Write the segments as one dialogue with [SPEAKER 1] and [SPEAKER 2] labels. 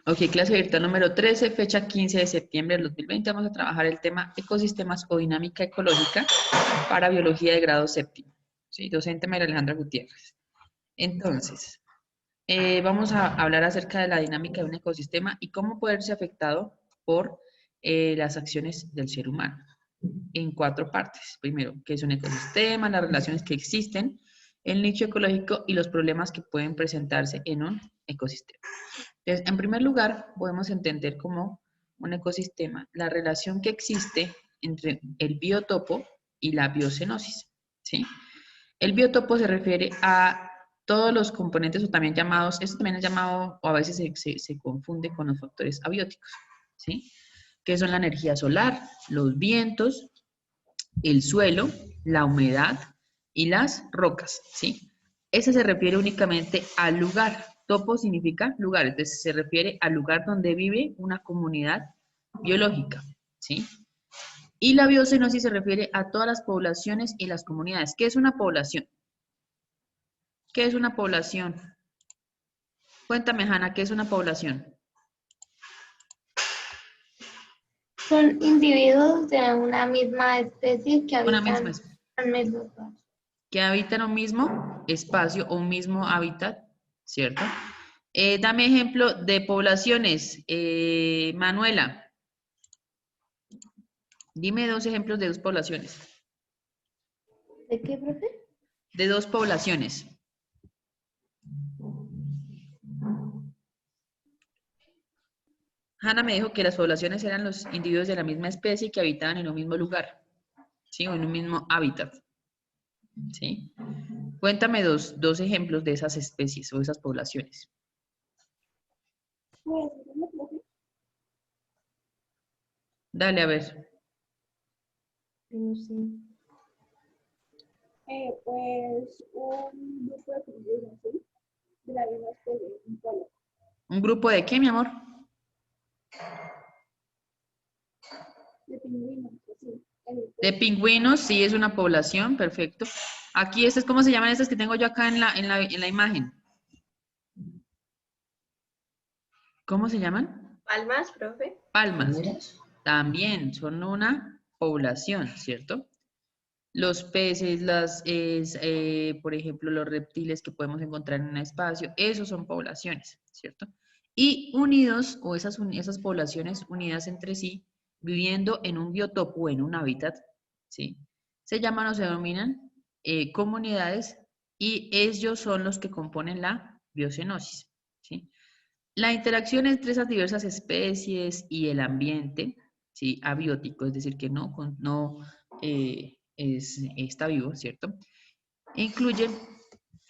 [SPEAKER 1] Ok, clase virtual número 13, fecha 15 de septiembre del 2020. Vamos a trabajar el tema ecosistemas o dinámica ecológica para biología de grado séptimo. ¿Sí? Docente María Alejandra Gutiérrez. Entonces, vamos a hablar acerca de la dinámica de un ecosistema y cómo puede verse afectado por las acciones del ser humano. En 4 partes. Primero, qué es un ecosistema, las relaciones que existen, el nicho ecológico y los problemas que pueden presentarse en un ecosistema. Entonces, en primer lugar, podemos entender como un ecosistema la relación que existe entre el biotopo y la biocenosis, ¿sí? El biotopo se refiere a todos los componentes o también llamados, esto también es llamado o a veces se confunde con los factores abióticos, ¿sí? Que son la energía solar, los vientos, el suelo, la humedad y las rocas, ¿sí? Ese se refiere únicamente al lugar. Topo significa lugar, entonces se refiere al lugar donde vive una comunidad biológica, ¿sí? Y la biocenosis se refiere a todas las poblaciones y las comunidades. ¿Qué es una población? ¿Qué es una población? Cuéntame, Hanna, ¿qué es una población?
[SPEAKER 2] Son individuos de una misma especie que
[SPEAKER 1] Una misma
[SPEAKER 2] habitan
[SPEAKER 1] especie.
[SPEAKER 2] en el mismo lugar.
[SPEAKER 1] Que habitan un mismo espacio o un mismo hábitat, ¿cierto? Dame ejemplo de poblaciones. Manuela, dime 2 ejemplos de 2 poblaciones.
[SPEAKER 2] ¿De qué, profe?
[SPEAKER 1] De 2 poblaciones. Hanna me dijo que las poblaciones eran los individuos de la misma especie que habitaban en un mismo lugar, ¿sí? O en un mismo hábitat, ¿sí? Cuéntame dos ejemplos de esas especies o esas poblaciones. Dale, a ver.
[SPEAKER 2] No sé.
[SPEAKER 3] Pues un grupo de pingüinos, ¿sí? De la misma especie, un polo.
[SPEAKER 1] ¿Un grupo de qué, mi amor?
[SPEAKER 3] De pingüinos, así.
[SPEAKER 1] De pingüinos, sí, es una población, perfecto. Aquí, estas, ¿cómo se llaman estas que tengo yo acá en la imagen? ¿Cómo se llaman?
[SPEAKER 2] ¿Palmas, profe?
[SPEAKER 1] Palmas. También son una población, ¿cierto? Los peces, por ejemplo, los reptiles que podemos encontrar en un espacio, esos son poblaciones, ¿cierto? Y unidos, o esas poblaciones unidas entre sí, viviendo en un biotopo o en un hábitat, ¿sí? Se llaman o se denominan comunidades y ellos son los que componen la biocenosis, ¿sí? La interacción entre esas diversas especies y el ambiente, ¿sí? Abiótico, es decir, que no está vivo, ¿cierto? Incluye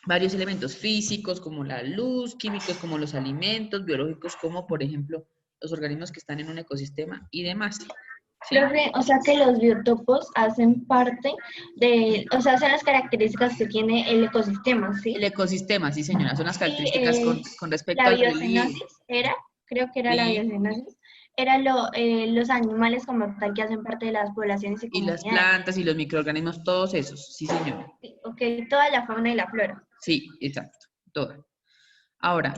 [SPEAKER 1] varios elementos físicos como la luz, químicos como los alimentos, biológicos como, por ejemplo, los organismos que están en un ecosistema y demás, ¿sí?
[SPEAKER 2] Profe, o sea que los biotopos hacen parte de, o sea, son las características que tiene el ecosistema,
[SPEAKER 1] El
[SPEAKER 2] ¿sí?
[SPEAKER 1] ecosistema, sí, señora, son las
[SPEAKER 2] Y
[SPEAKER 1] características con respecto
[SPEAKER 2] la
[SPEAKER 1] al relieve,
[SPEAKER 2] biocenosis era, creo que era la
[SPEAKER 1] ¿sí?
[SPEAKER 2] biocenosis, era los animales como tal que hacen parte de las poblaciones y
[SPEAKER 1] Y las
[SPEAKER 2] comunidades.
[SPEAKER 1] plantas y los microorganismos, todos esos, sí, señora.
[SPEAKER 2] Sí, ok, toda la fauna y la flora.
[SPEAKER 1] Sí, exacto, todo. Ahora,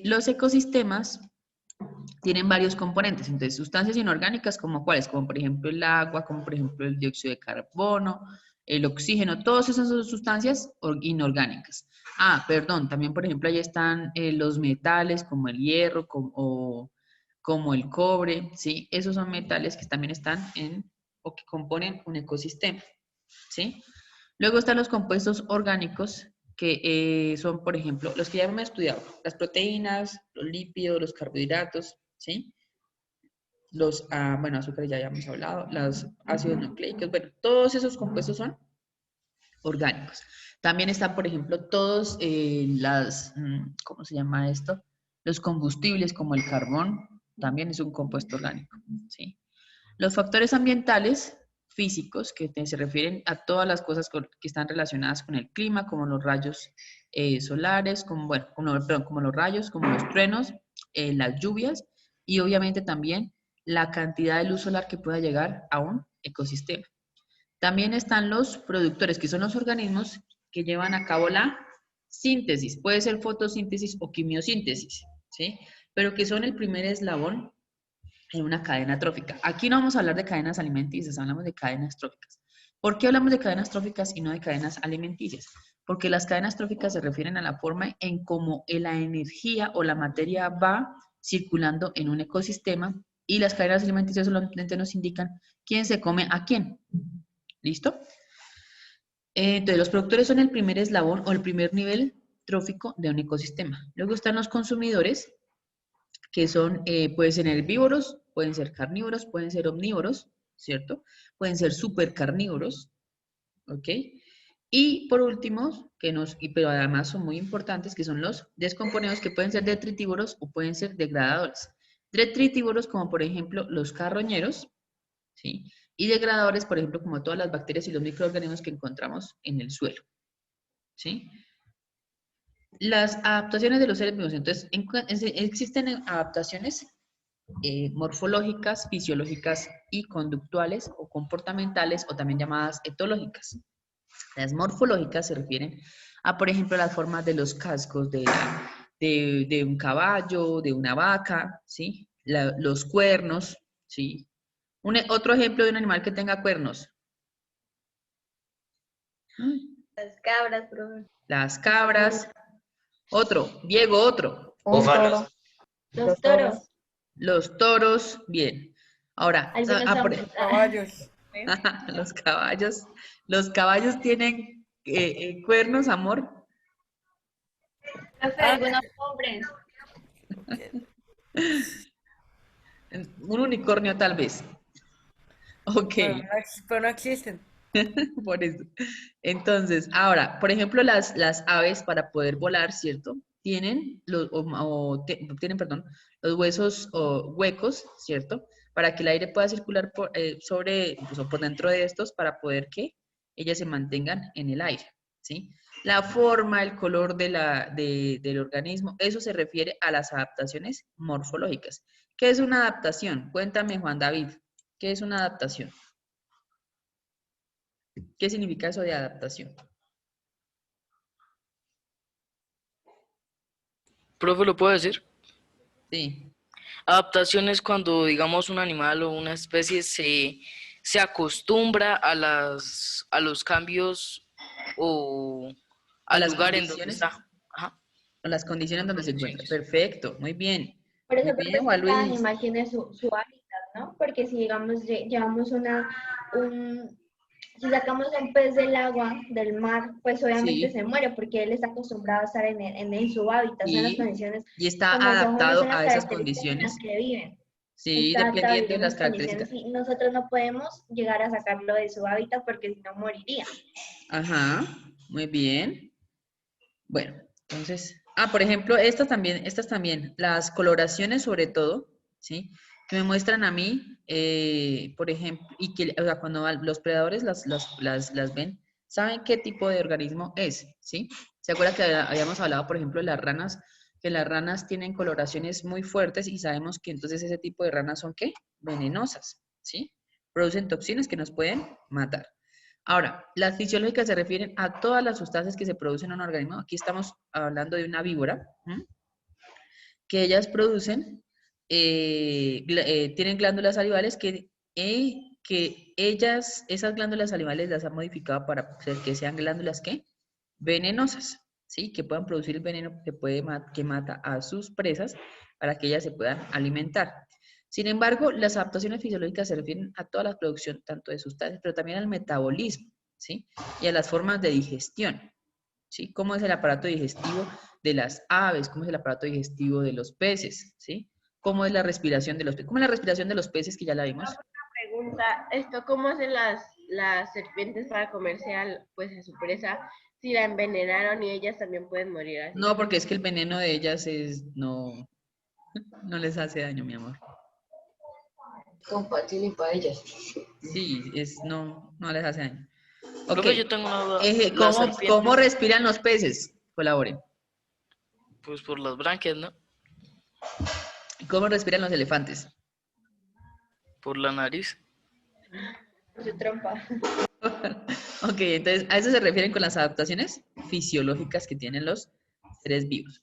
[SPEAKER 1] los ecosistemas tienen varios componentes, entonces sustancias inorgánicas como cuáles, como por ejemplo el agua, como por ejemplo el dióxido de carbono, el oxígeno, todas esas son sustancias inorgánicas. Ah, perdón, también por ejemplo ahí están los metales como el hierro como el cobre, ¿sí? Esos son metales que también están o que componen un ecosistema, ¿sí? Luego están los compuestos orgánicos, que son, por ejemplo, los que ya hemos estudiado, las proteínas, los lípidos, los carbohidratos, ¿sí? Bueno, azúcares ya habíamos hablado, los ácidos nucleicos, bueno, todos esos compuestos son orgánicos. También están, por ejemplo, todos ¿cómo se llama esto? Los combustibles como el carbón, también es un compuesto orgánico, ¿sí? Los factores ambientales físicos, que se refieren a todas las cosas que están relacionadas con el clima, como los rayos solares, perdón, como los rayos, como los truenos, las lluvias, y obviamente también la cantidad de luz solar que pueda llegar a un ecosistema. También están los productores, que son los organismos que llevan a cabo la síntesis. Puede ser fotosíntesis o quimiosíntesis, ¿sí? Pero que son el primer eslabón en una cadena trófica. Aquí no vamos a hablar de cadenas alimenticias, hablamos de cadenas tróficas. ¿Por qué hablamos de cadenas tróficas y no de cadenas alimenticias? Porque las cadenas tróficas se refieren a la forma en cómo la energía o la materia va circulando en un ecosistema y las cadenas alimenticias solamente nos indican quién se come a quién. ¿Listo? Entonces, los productores son el primer eslabón o el primer nivel trófico de un ecosistema. Luego están los consumidores, que son, pueden ser herbívoros, pueden ser carnívoros, pueden ser omnívoros, ¿cierto? Pueden ser supercarnívoros, ¿ok? Y por último, pero además son muy importantes, que son los descomponentes, que pueden ser detritívoros o pueden ser degradadores. Detritívoros, como por ejemplo los carroñeros, ¿sí? Y degradadores, por ejemplo, como todas las bacterias y los microorganismos que encontramos en el suelo, ¿sí? Las adaptaciones de los seres vivos. Entonces, existen adaptaciones morfológicas, fisiológicas y conductuales o comportamentales o también llamadas etológicas. Las morfológicas se refieren a, por ejemplo, las formas de los cascos de un caballo, de una vaca, ¿sí? Los cuernos, ¿sí? Otro ejemplo de un animal que tenga cuernos.
[SPEAKER 2] Las cabras, profe.
[SPEAKER 1] Las cabras. Otro, Diego, otro.
[SPEAKER 4] Un toro.
[SPEAKER 2] Los toros.
[SPEAKER 1] Los toros, bien. Ahora,
[SPEAKER 2] Algunos hombres.
[SPEAKER 4] Caballos.
[SPEAKER 1] los caballos. Los caballos tienen cuernos, amor.
[SPEAKER 2] Profe, algunos hombres.
[SPEAKER 1] Un unicornio tal vez. Ok,
[SPEAKER 4] Pero no existen.
[SPEAKER 1] por eso. Entonces, ahora, por ejemplo, las aves para poder volar, ¿cierto? Tienen tienen, perdón, los huesos o huecos, ¿cierto? Para que el aire pueda circular pues, o por dentro de estos para poder que ellas se mantengan en el aire, ¿sí? La forma, el color del organismo, eso se refiere a las adaptaciones morfológicas. ¿Qué es una adaptación? Cuéntame, Juan David, ¿qué es una adaptación? ¿Qué significa eso de adaptación?
[SPEAKER 5] Profe, ¿lo puedo decir?
[SPEAKER 1] Sí.
[SPEAKER 5] Adaptación es cuando, digamos, un animal o una especie se acostumbra a los cambios o
[SPEAKER 1] A
[SPEAKER 5] al
[SPEAKER 1] las
[SPEAKER 5] lugar en donde
[SPEAKER 1] condiciones,
[SPEAKER 5] está. Ajá,
[SPEAKER 1] a las condiciones
[SPEAKER 5] las
[SPEAKER 1] donde se encuentra.
[SPEAKER 5] condiciones.
[SPEAKER 1] Perfecto, muy bien.
[SPEAKER 2] Por
[SPEAKER 1] Muy
[SPEAKER 2] eso, profe,
[SPEAKER 1] bien,
[SPEAKER 2] es
[SPEAKER 1] Juan
[SPEAKER 2] que cada
[SPEAKER 1] Luis.
[SPEAKER 2] animal tiene su hábitat, ¿no? Porque si, digamos, llevamos si sacamos un pez del agua, del mar, pues obviamente
[SPEAKER 1] Sí,
[SPEAKER 2] se muere porque él está acostumbrado a estar en su hábitat, son las
[SPEAKER 1] y,
[SPEAKER 2] condiciones
[SPEAKER 1] y está
[SPEAKER 2] como son, esas
[SPEAKER 1] adaptado
[SPEAKER 2] son las
[SPEAKER 1] a esas
[SPEAKER 2] características en las
[SPEAKER 1] condiciones.
[SPEAKER 2] que viven.
[SPEAKER 1] Sí,
[SPEAKER 2] Está adaptado a
[SPEAKER 1] dependiendo
[SPEAKER 2] vivir
[SPEAKER 1] de
[SPEAKER 2] en
[SPEAKER 1] las
[SPEAKER 2] las condiciones
[SPEAKER 1] características.
[SPEAKER 2] y nosotros no podemos llegar a sacarlo de su hábitat porque si no moriría.
[SPEAKER 1] Ajá, muy bien. Bueno, entonces, por ejemplo, estas también, las coloraciones sobre todo, ¿sí? Que me muestran a mí, por ejemplo, y que, o sea, cuando los predadores las ven, saben qué tipo de organismo es, ¿sí? ¿Se acuerda que habíamos hablado, por ejemplo, de las ranas? Que las ranas tienen coloraciones muy fuertes y sabemos que entonces ese tipo de ranas son, ¿qué? Venenosas, ¿sí? Producen toxinas que nos pueden matar. Ahora, las fisiológicas se refieren a todas las sustancias que se producen en un organismo. Aquí estamos hablando de una víbora, ¿m? Que ellas producen, tienen glándulas salivales que esas glándulas salivales las han modificado para que sean glándulas, ¿qué? Venenosas, ¿sí? Que puedan producir el veneno que mata a sus presas para que ellas se puedan alimentar. Sin embargo, las adaptaciones fisiológicas se refieren a toda la producción, tanto de sustancias, pero también al metabolismo, ¿sí? Y a las formas de digestión, ¿sí? ¿Cómo es el aparato digestivo de las aves? ¿Cómo es el aparato digestivo de los peces? ¿Sí? ¿Cómo es la respiración de los peces? ¿Cómo es la respiración de los peces que ya la vimos?
[SPEAKER 6] Pregunta, ¿cómo hacen las serpientes para comerse pues, a su presa si la envenenaron y ellas también pueden morir así?
[SPEAKER 1] No, porque es que el veneno de ellas no les hace daño, mi amor.
[SPEAKER 4] Compatible para ellas.
[SPEAKER 1] Sí, no les hace daño. Ok.
[SPEAKER 5] Profe, yo tengo una duda. Las
[SPEAKER 1] ¿Cómo
[SPEAKER 5] serpientes,
[SPEAKER 1] respiran los peces? Colaboren.
[SPEAKER 5] pues por las branquias, ¿no?
[SPEAKER 1] ¿Cómo respiran los elefantes?
[SPEAKER 5] Por la nariz.
[SPEAKER 2] Por su trompa.
[SPEAKER 1] Ok, entonces a eso se refieren con las adaptaciones fisiológicas que tienen los seres vivos.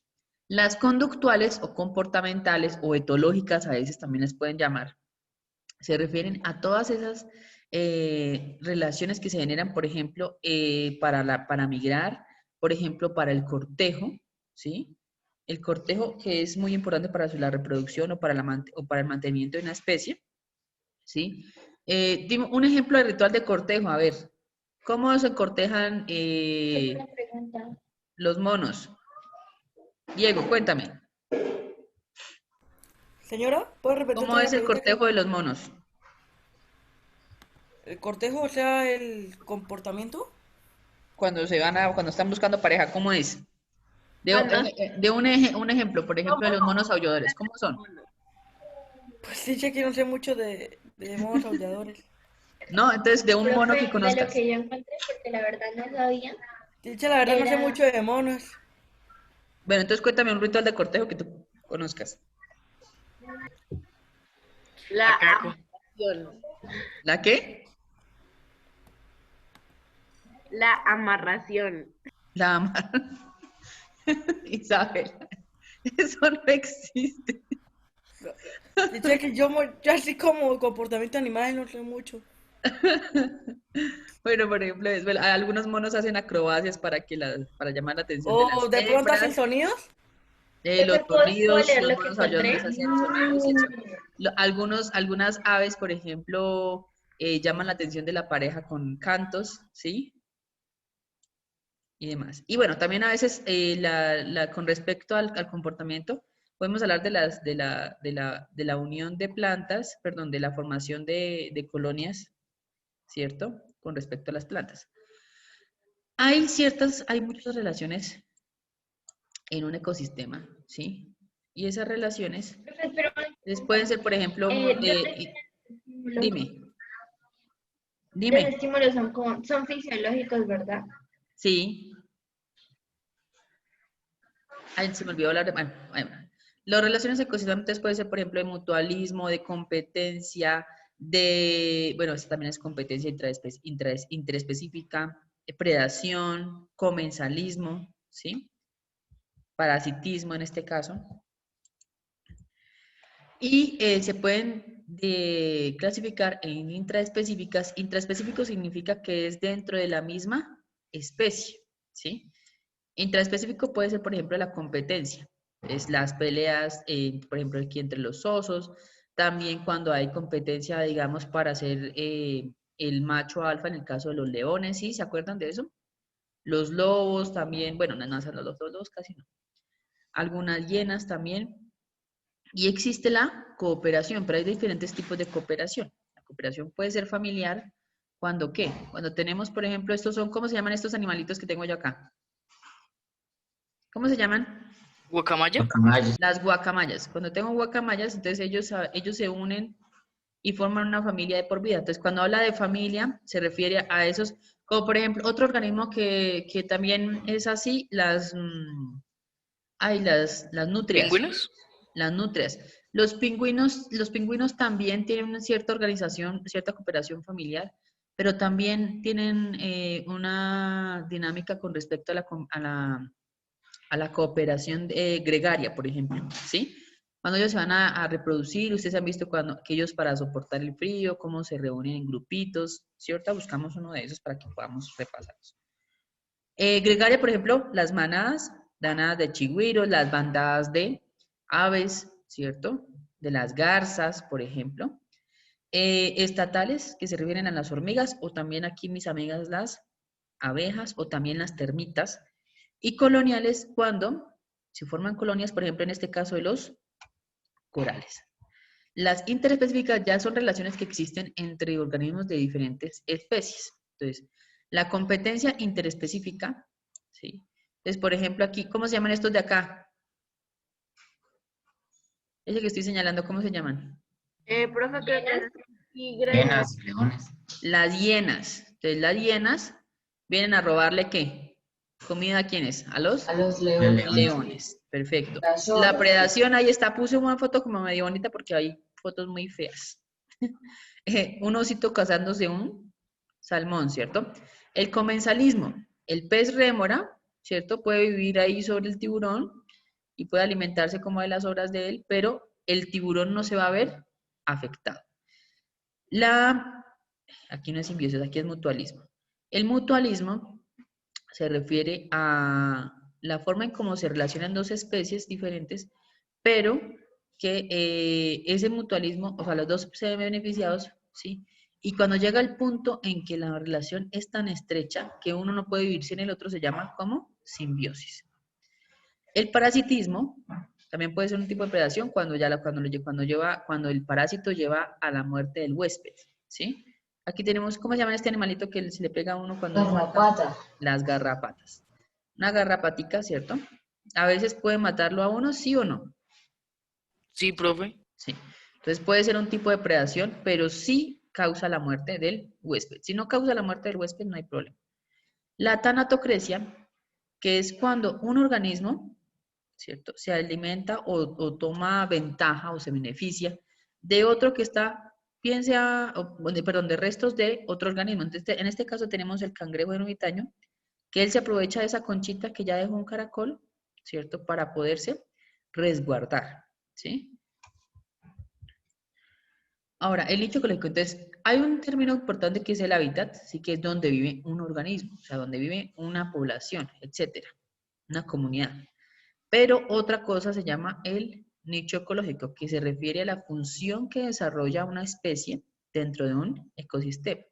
[SPEAKER 1] Las conductuales o comportamentales o etológicas, a veces también les pueden llamar, se refieren a todas esas relaciones que se generan, por ejemplo, para migrar, por ejemplo, para el cortejo, ¿sí? El cortejo que es muy importante para la reproducción o para el mantenimiento de una especie, ¿sí? Dime un ejemplo de ritual de cortejo, a ver, ¿cómo se cortejan
[SPEAKER 2] Qué buena pregunta.
[SPEAKER 1] los monos? Diego, cuéntame,
[SPEAKER 4] Señora, ¿puedo repetir
[SPEAKER 1] ¿cómo
[SPEAKER 4] otra
[SPEAKER 1] es
[SPEAKER 4] vez la
[SPEAKER 1] el
[SPEAKER 4] pregunta?
[SPEAKER 1] cortejo de los monos?
[SPEAKER 4] ¿El cortejo, o sea, el comportamiento?
[SPEAKER 1] Cuando están buscando pareja, ¿cómo es?
[SPEAKER 6] Cuando
[SPEAKER 1] De un ejemplo, por ejemplo, de los monos aulladores, ¿cómo son?
[SPEAKER 4] Pues dice que no sé mucho de monos aulladores.
[SPEAKER 1] No, entonces de un mono
[SPEAKER 2] Profe,
[SPEAKER 1] que
[SPEAKER 2] de lo
[SPEAKER 1] conozcas.
[SPEAKER 2] que yo encontré, porque la verdad no sabía,
[SPEAKER 4] Dice, la verdad no sé
[SPEAKER 2] era
[SPEAKER 4] mucho de monos.
[SPEAKER 1] Bueno, entonces cuéntame un ritual de cortejo que tú conozcas.
[SPEAKER 6] la
[SPEAKER 5] Macaco.
[SPEAKER 6] amarración.
[SPEAKER 1] ¿La qué?
[SPEAKER 6] La amarración.
[SPEAKER 1] La amar. Isabel, eso no existe.
[SPEAKER 4] Dice que yo así como comportamiento animal no sé mucho.
[SPEAKER 1] Bueno, por ejemplo, algunos monos hacen acrobacias para llamar la atención de
[SPEAKER 4] O
[SPEAKER 1] las
[SPEAKER 4] de pronto hacen
[SPEAKER 1] hembras,
[SPEAKER 4] sonidos.
[SPEAKER 1] los
[SPEAKER 2] profe, ¿puedo
[SPEAKER 1] sonidos,
[SPEAKER 2] leer
[SPEAKER 1] los
[SPEAKER 2] lo que
[SPEAKER 1] monos
[SPEAKER 2] encontré?
[SPEAKER 1] aulladores hacen sonidos y eso. Algunas aves, por ejemplo, llaman la atención de la pareja con cantos, ¿sí? Y demás. Y bueno, también a veces con respecto al comportamiento, podemos hablar de la unión de plantas, perdón, de la formación de colonias, ¿cierto? Con respecto a las plantas. Hay muchas relaciones en un ecosistema, ¿sí? Y esas relaciones
[SPEAKER 2] Profe, pero
[SPEAKER 1] pueden ser, por ejemplo,
[SPEAKER 2] estímulos,
[SPEAKER 1] dime,
[SPEAKER 2] los
[SPEAKER 1] dime,
[SPEAKER 2] estímulos son fisiológicos, ¿verdad?
[SPEAKER 1] sí. Ay, se me olvidó hablar de, bueno, las relaciones ecosistemas pueden ser, por ejemplo, de mutualismo, de competencia, bueno, esta también es competencia interespecífica, predación, comensalismo, ¿sí? Parasitismo en este caso. Y se pueden clasificar en intraespecíficas. Intraespecífico significa que es dentro de la misma especie, ¿sí? Intraespecífico puede ser, por ejemplo, la competencia. Es las peleas, por ejemplo, aquí entre los osos. También cuando hay competencia, digamos, para ser el macho alfa en el caso de los leones, ¿sí? ¿Se acuerdan de eso? Los lobos también, bueno, no son los lobos casi no. Algunas hienas también. Y existe la cooperación, pero hay diferentes tipos de cooperación. La cooperación puede ser familiar, ¿cuándo qué? Cuando tenemos, por ejemplo, ¿cómo se llaman estos animalitos que tengo yo acá? ¿Cómo se llaman?
[SPEAKER 5] Guacamaya.
[SPEAKER 1] Las guacamayas. Cuando tengo guacamayas, entonces ellos se unen y forman una familia de por vida. Entonces, cuando habla de familia, se refiere a esos, como por ejemplo, otro organismo que también es así, las nutrias.
[SPEAKER 5] ¿Pingüinos?
[SPEAKER 1] Las nutrias. Los pingüinos también tienen una cierta organización, cierta cooperación familiar, pero también tienen una dinámica con respecto a la cooperación gregaria, por ejemplo, ¿sí? Cuando ellos se van a reproducir, ustedes han visto que ellos para soportar el frío, cómo se reúnen en grupitos, ¿cierto? Buscamos uno de esos para que podamos repasarlos. Gregaria, por ejemplo, las manadas de chigüiros, las bandadas de aves, ¿cierto? De las garzas, por ejemplo. Estatales, que se refieren a las hormigas, o también aquí mis amigas las abejas, o también las termitas. Y coloniales, cuando se forman colonias, por ejemplo, en este caso de los corales. Las interespecíficas ya son relaciones que existen entre organismos de diferentes especies. Entonces, la competencia interespecífica, ¿sí? Entonces, por ejemplo, aquí, ¿cómo se llaman estos de acá? Ese que estoy señalando, ¿cómo se llaman?
[SPEAKER 6] Profe, creo que es tigre.
[SPEAKER 7] Hienas, leones.
[SPEAKER 1] Las hienas. Entonces, las hienas vienen a robarle, ¿qué? ¿Comida a quiénes? ¿A los?
[SPEAKER 7] A los leones.
[SPEAKER 1] Leones. Perfecto. La predación, ahí está. Puse una foto como medio bonita porque hay fotos muy feas. Un osito cazándose un salmón, ¿cierto? El comensalismo. El pez rémora, ¿cierto? Puede vivir ahí sobre el tiburón y puede alimentarse como de las obras de él, pero el tiburón no se va a ver afectado. Aquí no es simbiosis, aquí es mutualismo. El mutualismo se refiere a la forma en cómo se relacionan dos especies diferentes, pero que ese mutualismo, o sea, los dos se ven beneficiados, ¿sí? Y cuando llega el punto en que la relación es tan estrecha que uno no puede vivir sin el otro, se llama como simbiosis. El parasitismo también puede ser un tipo de predación cuando el parásito lleva a la muerte del huésped, ¿sí? Aquí tenemos, ¿cómo se llama este animalito que se le pega a uno cuando...
[SPEAKER 7] Garrapata.
[SPEAKER 1] Las garrapatas. Una garrapatica, ¿cierto? A veces puede matarlo a uno, ¿sí o no?
[SPEAKER 5] Sí, profe.
[SPEAKER 1] Sí. Entonces puede ser un tipo de predación, pero sí causa la muerte del huésped. Si no causa la muerte del huésped, no hay problema. La tanatocresia, que es cuando un organismo, ¿cierto?, se alimenta o toma ventaja o se beneficia de otro que está, de restos de otro organismo. Entonces, en este caso tenemos el cangrejo ermitaño, que él se aprovecha de esa conchita que ya dejó un caracol, ¿cierto?, para poderse resguardar, ¿sí? Ahora, el nicho ecológico. Entonces, hay un término importante que es el hábitat, sí, que es donde vive un organismo, o sea, donde vive una población, etcétera, una comunidad. Pero otra cosa se llama el nicho ecológico, que se refiere a la función que desarrolla una especie dentro de un ecosistema.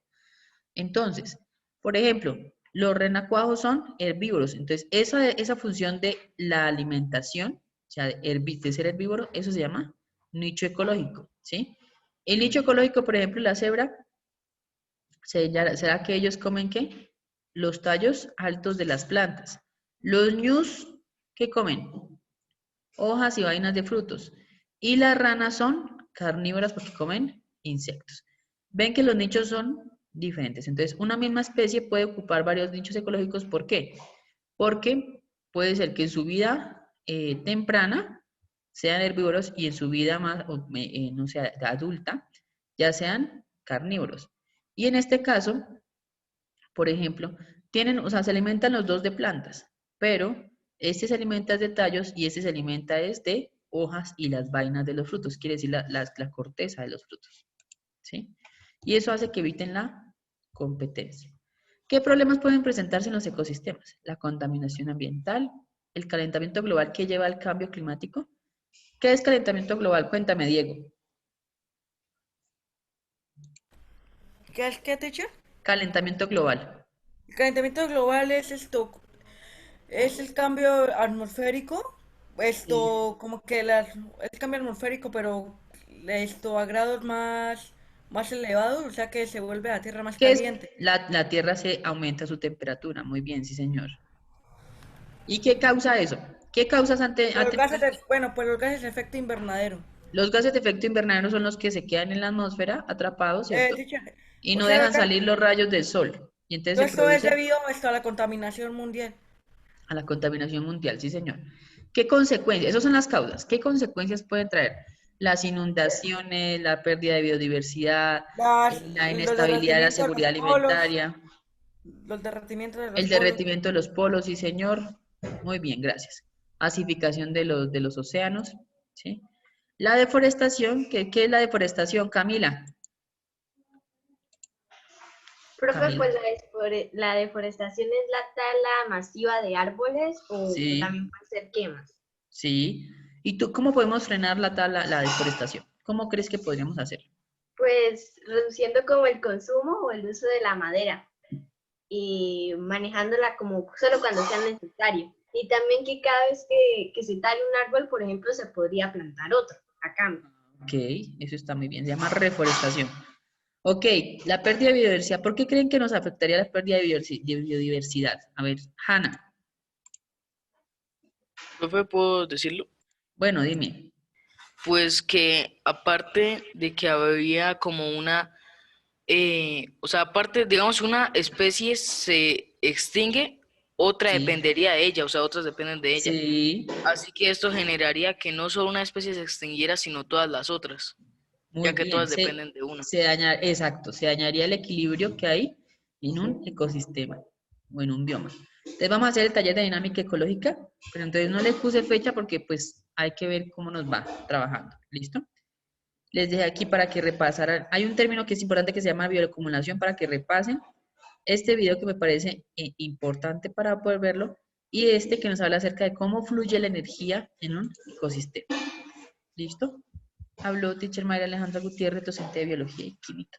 [SPEAKER 1] Entonces, por ejemplo, los renacuajos son herbívoros. Entonces, esa función de la alimentación, o sea, de ser herbívoro, eso se llama nicho ecológico, ¿sí? El nicho ecológico, por ejemplo, la cebra, ¿será que ellos comen qué? Los tallos altos de las plantas. Los ñus, ¿qué comen? Hojas y vainas de frutos. Y las ranas son carnívoras porque comen insectos. Ven que los nichos son diferentes. Entonces, una misma especie puede ocupar varios nichos ecológicos. ¿Por qué? Porque puede ser que en su vida temprana sean herbívoros y en su vida más, no sé, adulta, ya sean carnívoros. Y en este caso, por ejemplo, o sea, se alimentan los dos de plantas, pero este se alimenta de tallos y este se alimenta de hojas y las vainas de los frutos, quiere decir la corteza de los frutos, ¿sí? Y eso hace que eviten la competencia. ¿Qué problemas pueden presentarse en los ecosistemas? La contaminación ambiental, el calentamiento global que lleva al cambio climático. ¿Qué es calentamiento global? Cuéntame, Diego.
[SPEAKER 4] ¿Qué es qué, teacher?
[SPEAKER 1] Calentamiento global.
[SPEAKER 4] El calentamiento global es es el cambio atmosférico,
[SPEAKER 1] Sí.
[SPEAKER 4] como que el cambio atmosférico, pero a grados más elevados, o sea que se vuelve la Tierra más
[SPEAKER 1] ¿Qué es?
[SPEAKER 4] caliente.
[SPEAKER 1] La Tierra se aumenta su temperatura. Muy bien, sí, señor. ¿Y qué causa eso? ¿Qué causas
[SPEAKER 4] Bueno, pues los gases de efecto invernadero.
[SPEAKER 1] los gases de efecto invernadero son los que se quedan en la atmósfera atrapados, ¿cierto?
[SPEAKER 4] Teacher,
[SPEAKER 1] Y
[SPEAKER 4] o
[SPEAKER 1] no
[SPEAKER 4] sea,
[SPEAKER 1] dejan salir los rayos del sol. Y entonces
[SPEAKER 4] todo
[SPEAKER 1] se
[SPEAKER 4] esto es
[SPEAKER 1] produce
[SPEAKER 4] debido a la contaminación mundial.
[SPEAKER 1] a la contaminación mundial, sí, señor. ¿Qué consecuencias? Esas son las causas. ¿Qué consecuencias pueden traer? Las inundaciones, la pérdida de biodiversidad, la
[SPEAKER 4] Los
[SPEAKER 1] inestabilidad de la
[SPEAKER 4] derretimientos de los
[SPEAKER 1] seguridad
[SPEAKER 4] polos,
[SPEAKER 1] alimentaria,
[SPEAKER 4] los derretimientos de los
[SPEAKER 1] el
[SPEAKER 4] polos.
[SPEAKER 1] derretimiento de los polos, sí, señor. Muy bien, gracias. Acidificación de los océanos, ¿sí? La deforestación, ¿qué es la deforestación, Camila?
[SPEAKER 7] Profe,
[SPEAKER 1] Camila.
[SPEAKER 7] pues la deforestación es la tala masiva de árboles o
[SPEAKER 1] Sí,
[SPEAKER 7] también puede ser quemas.
[SPEAKER 1] sí. ¿Y tú cómo podemos frenar la deforestación? ¿Cómo crees que podríamos hacerlo?
[SPEAKER 7] Pues reduciendo como el consumo o el uso de la madera y manejándola como solo cuando sea necesario. Y también que cada vez que se tale un árbol, por ejemplo, se podría plantar otro a cambio.
[SPEAKER 1] Ok, eso está muy bien. Se llama reforestación. Ok, la pérdida de biodiversidad. ¿Por qué creen que nos afectaría la pérdida de biodiversidad? A ver, Hanna.
[SPEAKER 5] Profe, ¿puedo decirlo?
[SPEAKER 1] Bueno, dime.
[SPEAKER 5] Pues que aparte de que había como o sea, aparte, digamos, una especie se extingue, otra
[SPEAKER 1] Sí,
[SPEAKER 5] dependería de ella, o sea, otras dependen de ella.
[SPEAKER 1] sí,
[SPEAKER 5] Así que esto generaría que no solo una especie se extinguiera, sino todas las otras,
[SPEAKER 1] muy
[SPEAKER 5] ya que
[SPEAKER 1] bien.
[SPEAKER 5] todas dependen de una.
[SPEAKER 1] Exacto, se dañaría el equilibrio que hay en un ecosistema. o en un bioma. Entonces vamos a hacer el taller de dinámica ecológica, pero entonces no les puse fecha porque pues hay que ver cómo nos va trabajando. ¿Listo? Les dejé aquí para que repasaran. Hay un término que es importante que se llama bioacumulación para que repasen este video que me parece importante para poder verlo y este que nos habla acerca de cómo fluye la energía en un ecosistema. ¿Listo? Habló Teacher Mayra Alejandra Gutiérrez, docente de Biología y Química.